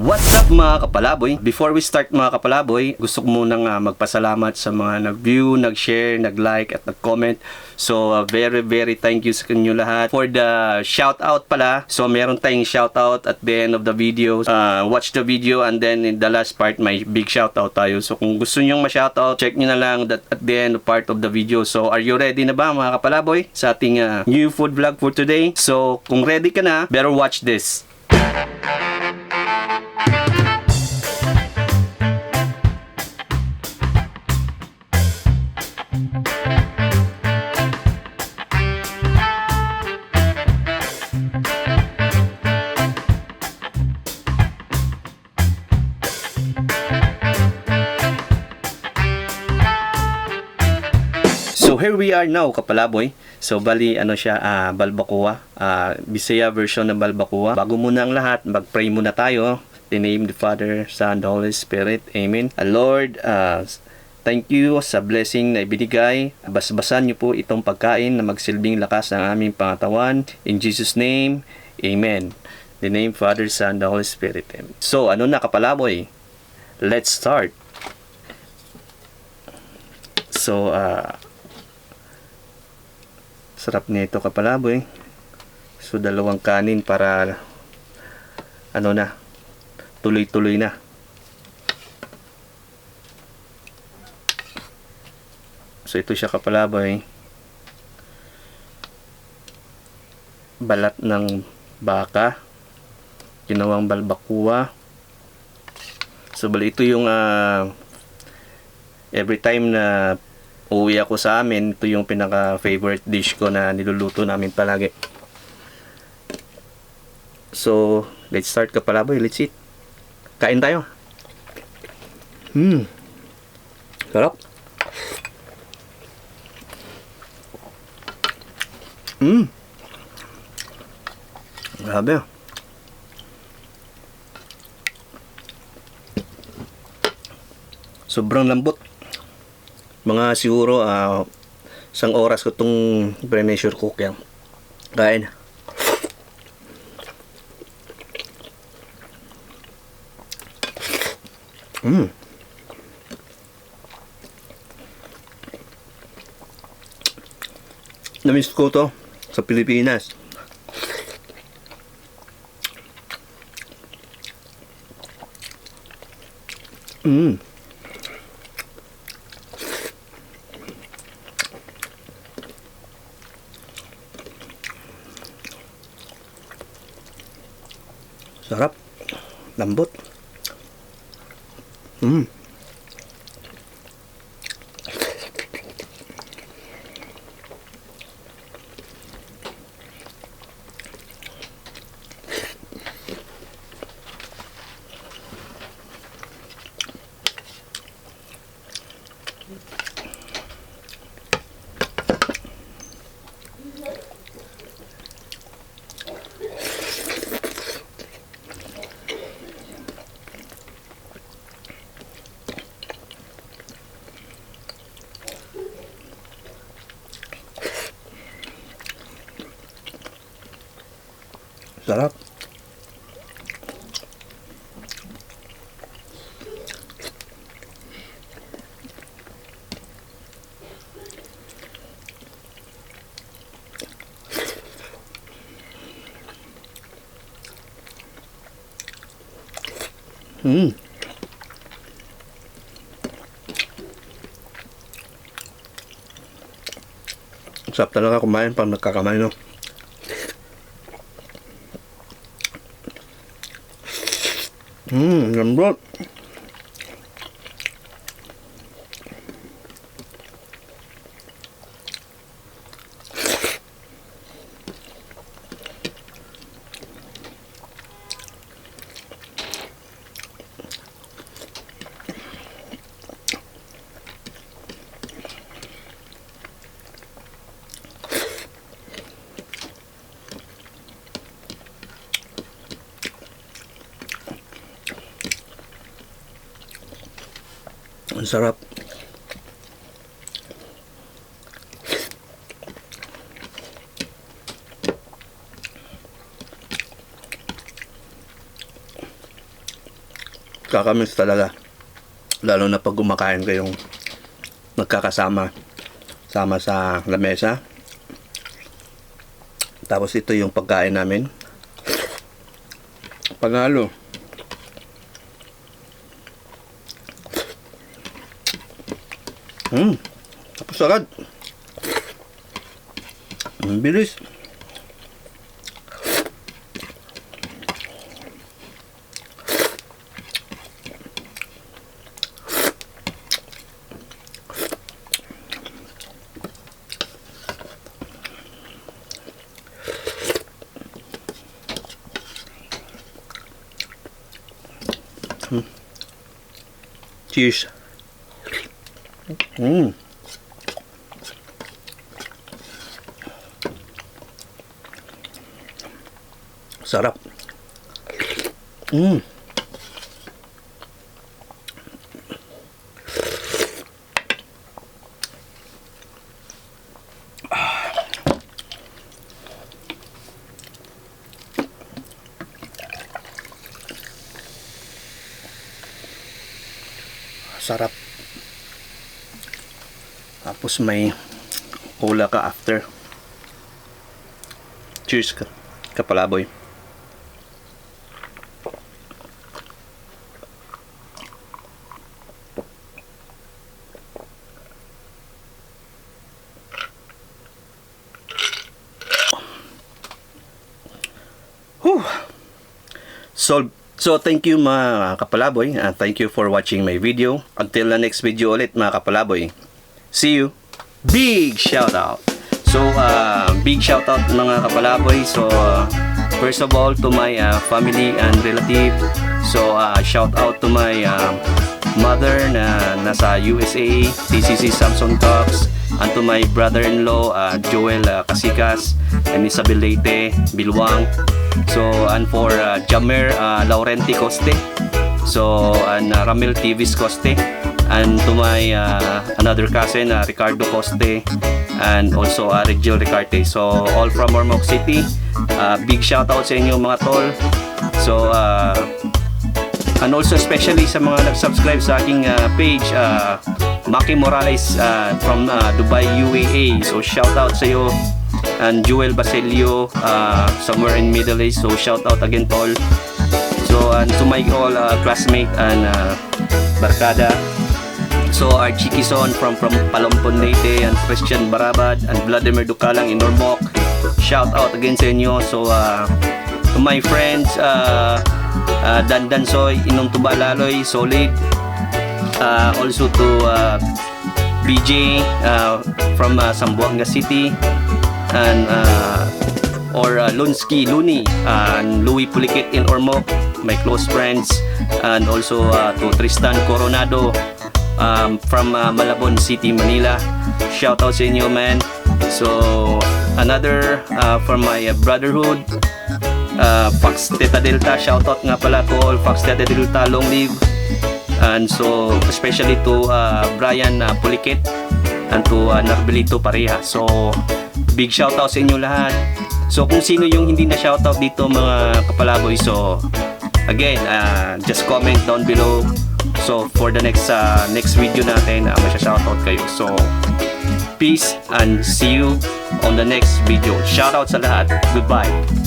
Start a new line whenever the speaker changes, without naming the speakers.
What's up mga kapalaboy? Before we start mga kapalaboy, gusto ko munang magpasalamat sa mga nag-view, nag-share, nag-like at nag-comment. So very thank you sa inyo lahat. For the shoutout pala, so meron tayong shoutout at the end of the video. Watch the video and then in the last part may big shoutout tayo. So kung gusto nyo ma-shoutout, check nyo na lang that at the end part of the video. So are you ready na ba mga kapalaboy sa ating new food vlog for today? So kung ready ka na, better watch this. So here we are now kapalaboy. So bali ano siya, balbacoa, Bisaya version ng balbacoa. Bago muna ang lahat, mag-pray muna tayo. In the name of the Father, Son, the Holy Spirit. Amen. Lord, thank you sa blessing na ibinigay. Basbasan niyo po itong pagkain na magsilbing lakas ng aming pangatawan. In Jesus' name, Amen. In the name of Father, Son, the Holy Spirit. Amen. So ano na kapalaboy? Let's start. So sarap nito kapalaboy. So dalawang kanin para ano na, tuloy-tuloy na. So ito siya kapalaboy. Balat ng baka, ginawang balbacoa. So bali ito yung every time na uwi ako sa amin, ito yung pinaka-favorite dish ko na niluluto namin palagi. So, let's start kapalaboy. Let's eat. Kain tayo. Sarap. Grabe. Sobrang lambot. Mga siguro 1 oras ko itong pressure cook yan. Kain. Namiss ko to sa Pilipinas. Sarap. Lambot. Sarap. Sarap talaga kumain pag nagkakamay, no? Lambot. Ang sarap. Kakamiss talaga. Lalo na pag kumakain kayong nagkakasama sama sa lamesa. Tapos ito yung pagkain namin. Panalo. Tapos agad. Ang bilis. Cheers. Sarap. Sarap. Tapos may cola ka after. Cheers ka, kapalaboy. Whew. So thank you mga kapalaboy. Thank you for watching my video. Until the next video ulit mga kapalaboy. See you. Big shout out. So big shout out mga kapalaboy. So first of all to my family and relative. So shout out to my mother na nasa USA, TCC Samson Cox, and to my brother-in-law Joel Casikas and Isabel Leite Bilwang. So and for Jamer Laurenti Coste, so and Ramil Tivis Coste, and to my another cousin Ricardo Coste, and also Regil Ricarte. So all from Ormoc City. Big shout out sa inyo mga tol. So and also especially sa mga nag-subscribe sa aking page, Maki Morales from Dubai, UAE. So shout out sa iyo. And Joel Basilio somewhere in Middle East. So shout out again tol. So and to my all classmate and barkada. So Archie Kison from Palompon Leyte, and Christian Barabad and Vladimir Dukalang in Ormoc. Shout out again sa inyo. So to my friends Dan Soy, Inong Tubalaloy, Solid. Also to BJ from Zamboanga City, and or Lunsky Luni and Louis Pulikit in Ormoc, my close friends. And also to Tristan Coronado from Malabon City, Manila. Shout out sa inyo man. So another from my brotherhood, Fox Teta Delta. Shout out nga pala to all Fox Teta Delta, long live. And so especially to Brian Pulikit and to Narbilito Pareha. So big shout out sa inyo lahat. So kung sino yung hindi na shout out dito mga kapalaboy, so again just comment down below. So for the next video natin masya-shout out kayo. So peace and see you on the next video. Shout out sa lahat. Goodbye.